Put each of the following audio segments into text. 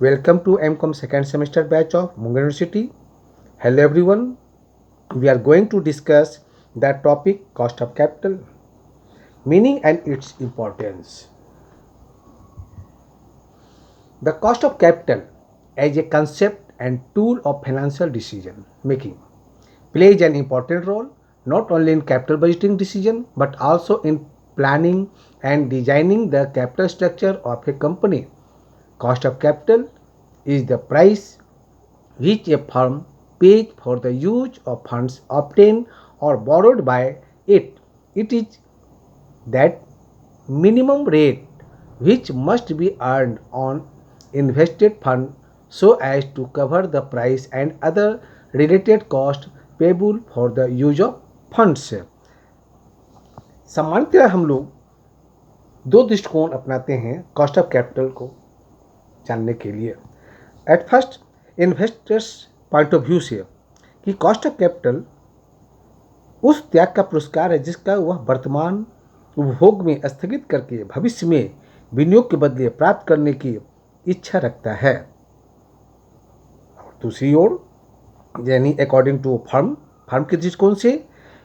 Welcome to MCOM second semester batch of Munger University. Hello everyone. We are going to discuss the topic cost of capital, meaning and its importance. The cost of capital as a concept and tool of financial decision making plays an important role not only in capital budgeting decision but also in planning and designing the capital structure of a company. Cost of capital is the price which a firm pays for the use of funds obtained or borrowed by it. It is that minimum rate which must be earned on invested fund so as to cover the price and other related cost payable for the use of funds. सामान्यतः हम लोग दो दृष्टिकोण अपनाते हैं cost of capital को जानने के लिए। At first investors point of view से कि कॉस्ट ऑफ कैपिटल उस त्याग का पुरस्कार है जिसका वह वर्तमान उपभोग में स्थगित करके भविष्य में विनियोग के बदले प्राप्त करने की इच्छा रखता है। दूसरी ओर यानी अकॉर्डिंग टू फर्म के दृष्टिकोण से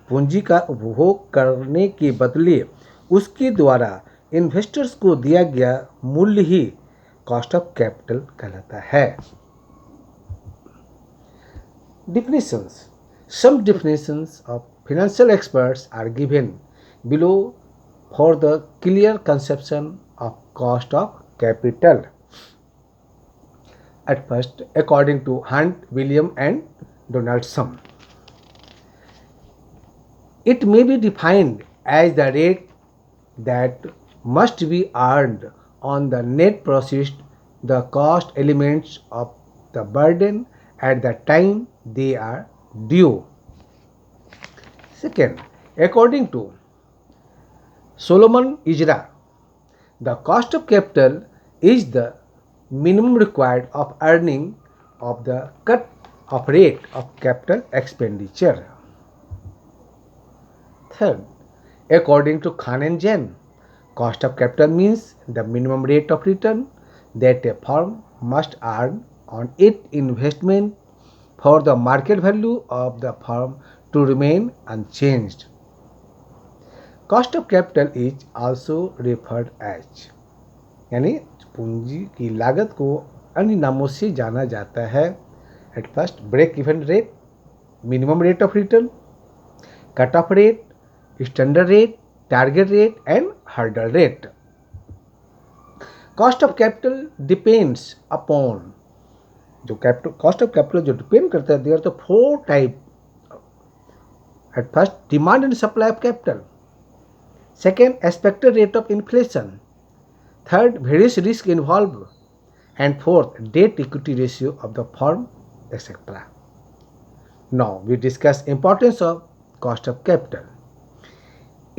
पूंजी का उपभोग करने के बदले उसके द्वारा इन्वेस्टर्स को दिया गया मूल्य ही कॉस्ट ऑफ कैपिटल कहलाता है। Definitions. Some definitions of financial experts are given below for the clear conception of cost of capital. At first, according to Hunt, William and Donaldson, it may be defined as the rate that must be earned on the net proceeds, the cost elements of the burden at the time they are due. Second, according to Solomon Isra, the cost of capital is the minimum required of earning of the cut of rate of capital expenditure. Third, according to Khan and Jain, cost of capital means the minimum rate of return that a firm must earn on its investment for the market value of the firm to remain unchanged. Cost of capital is also referred as यानी पूंजी की लागत को अन्य नामों से जाना जाता है। At first break even rate, minimum rate of return, cut off rate, standard rate, target rate and hurdle rate. Cost of capital depends upon जो कैपिटल कॉस्ट ऑफ कैपिटल जो डिपेंड करता है देयर तो four type. At first demand and supply of capital, second expected rate of inflation, third various risk involve and fourth debt equity ratio of the firm etcetera. Now we discuss importance of cost of capital.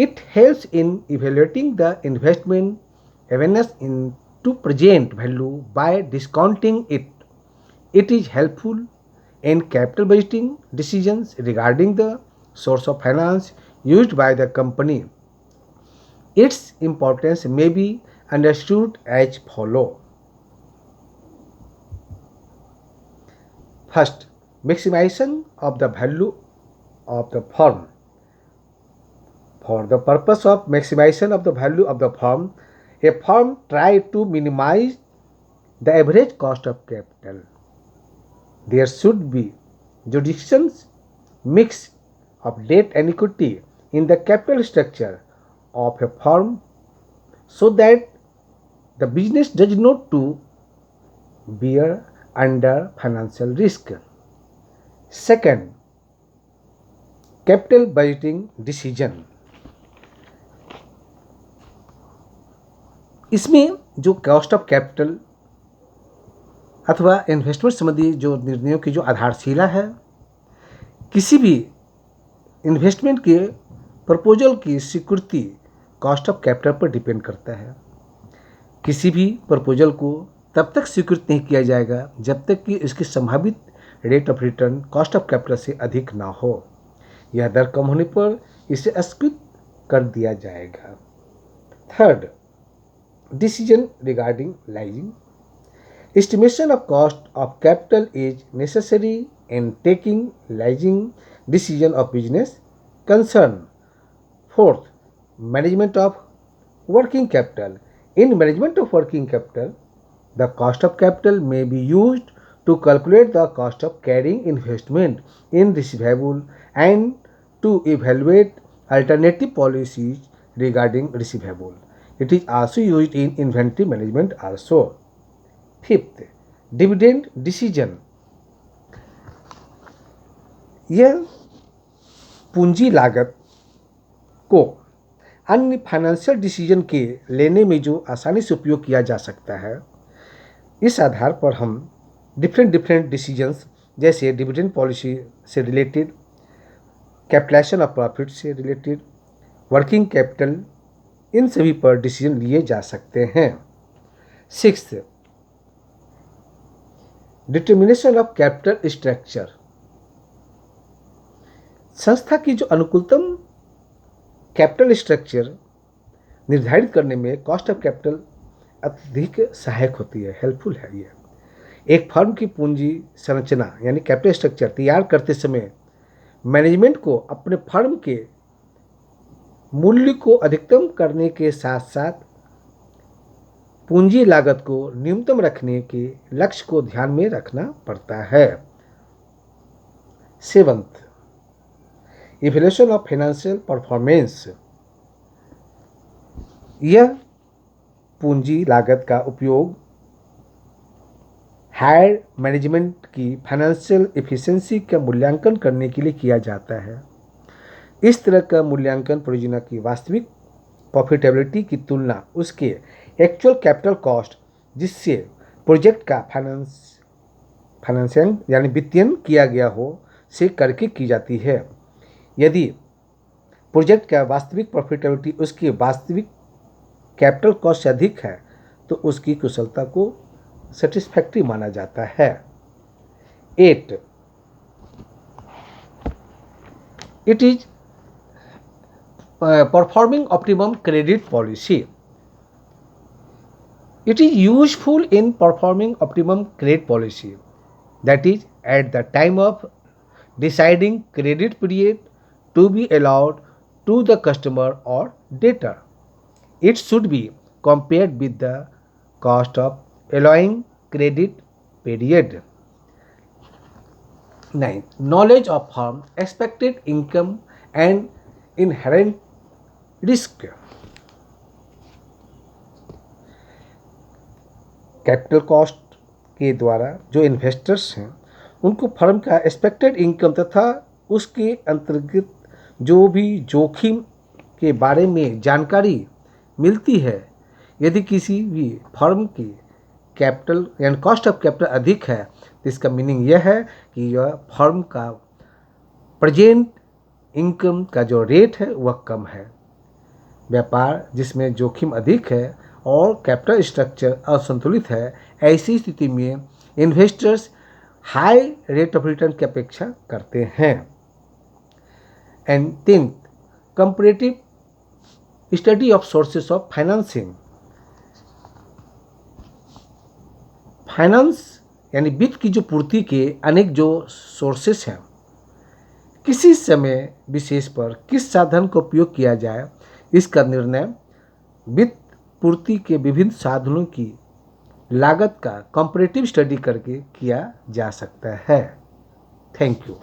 It helps in evaluating the investment awareness into present value by discounting it. It is helpful in capital budgeting decisions regarding the source of finance used by the company. Its importance may be understood as follow. First, maximization of the value of the firm. For the purpose of maximization of the value of the firm, a firm tries to minimize the average cost of capital. There should be judicious mix of debt and equity in the capital structure of a firm so that the business does not to bear under financial risk. Second, capital budgeting decision. इसमें जो cost of capital अथवा investment संबंधी जो निर्णयों की जो आधारशिला है, किसी भी इन्वेस्टमेंट के प्रपोजल की स्वीकृति कॉस्ट ऑफ कैपिटल पर डिपेंड करता है। किसी भी प्रपोजल को तब तक स्वीकृत नहीं किया जाएगा जब तक कि इसकी संभावित rate of return cost of capital से अधिक ना हो। यह दर कम होने पर इसे अस्वीकृत कर दिया जाएगा। Third, decision regarding liaising. Estimation of cost of capital is necessary in taking liaising decision of business concern. Fourth, management of working capital. In management of working capital, the cost of capital may be used to calculate the cost of carrying investment in receivable and to evaluate alternative policies regarding receivable. It is also used in inventory management also. Fifth, dividend decision. यह पूंजी लागत को अन्य financial decision के लेने में जो आसानी से उपयोग किया जा सकता है, इस आधार पर हम डिफरेंट डिसीजंस जैसे डिविडेंड पॉलिसी से रिलेटेड, कैपिटलाइजेशन ऑफ प्रॉफिट से रिलेटेड, वर्किंग कैपिटल, इन सभी पर डिसीजन लिए जा सकते हैं। Sixth, determination of capital structure. संस्था की जो अनुकूलतम कैपिटल स्ट्रक्चर निर्धारित करने में कॉस्ट ऑफ कैपिटल अधिक सहायक होती है, हेल्पफुल है। ये एक फर्म की पूंजी संरचना यानी कैपिटल स्ट्रक्चर तैयार करते समय मैनेजमेंट को अपने फर्म के मूल्य को अधिकतम करने के साथ साथ पूंजी लागत को न्यूनतम रखने के लक्ष्य को ध्यान में रखना पड़ता है। Seventh, evaluation of financial performance. यह पूंजी लागत का उपयोग हायर मैनेजमेंट की फाइनेंशियल एफिशिएंसी का मूल्यांकन करने के लिए किया जाता है। इस तरह का मूल्यांकन परियोजना की वास्तविक प्रॉफिटेबिलिटी की तुलना उसके एक्चुअल कैपिटल कॉस्ट जिससे प्रोजेक्ट का फाइनेंसिंग यानी वित्तीयन किया गया हो से करके की जाती है। यदि प्रोजेक्ट का वास्तविक प्रॉफिटेबिलिटी उसकी वास्तविक कैपिटल कॉस्ट से अधिक है तो उसकी कुशलता को सेटिस्फैक्ट्री माना जाता है। 8, it is performing optimum credit policy. It is useful in performing optimum credit policy, that is at the time of deciding credit period to be allowed to the customer or debtor. It should be compared with the cost of allowing credit period. 9, knowledge of firm expected income and inherent risk. Capital cost के द्वारा जो investors हैं उनको firm का expected income तथा उसके अंतर्गत जो भी जोखिम के बारे में जानकारी मिलती है। यदि किसी भी फर्म की कैपिटल यानी कॉस्ट ऑफ कैपिटल अधिक है तो इसका मीनिंग यह है कि यह फर्म का प्रेजेंट इनकम का जो रेट है वह कम है। व्यापार जिसमें जोखिम अधिक है और कैपिटल स्ट्रक्चर असंतुलित है, ऐसी स्थिति में investors high rate of return की अपेक्षा करते हैं। And 10th, comparative study of sources of financing. Finance यानी वित्त की जो पूर्ति के अनेक जो सोर्सेस हैं, किसी समय विशेष पर किस साधन का उपयोग किया जाए इसका निर्णय वित्त पूर्ति के विभिन्न साधनों की लागत का कंपैरेटिव स्टडी करके किया जा सकता है। Thank you.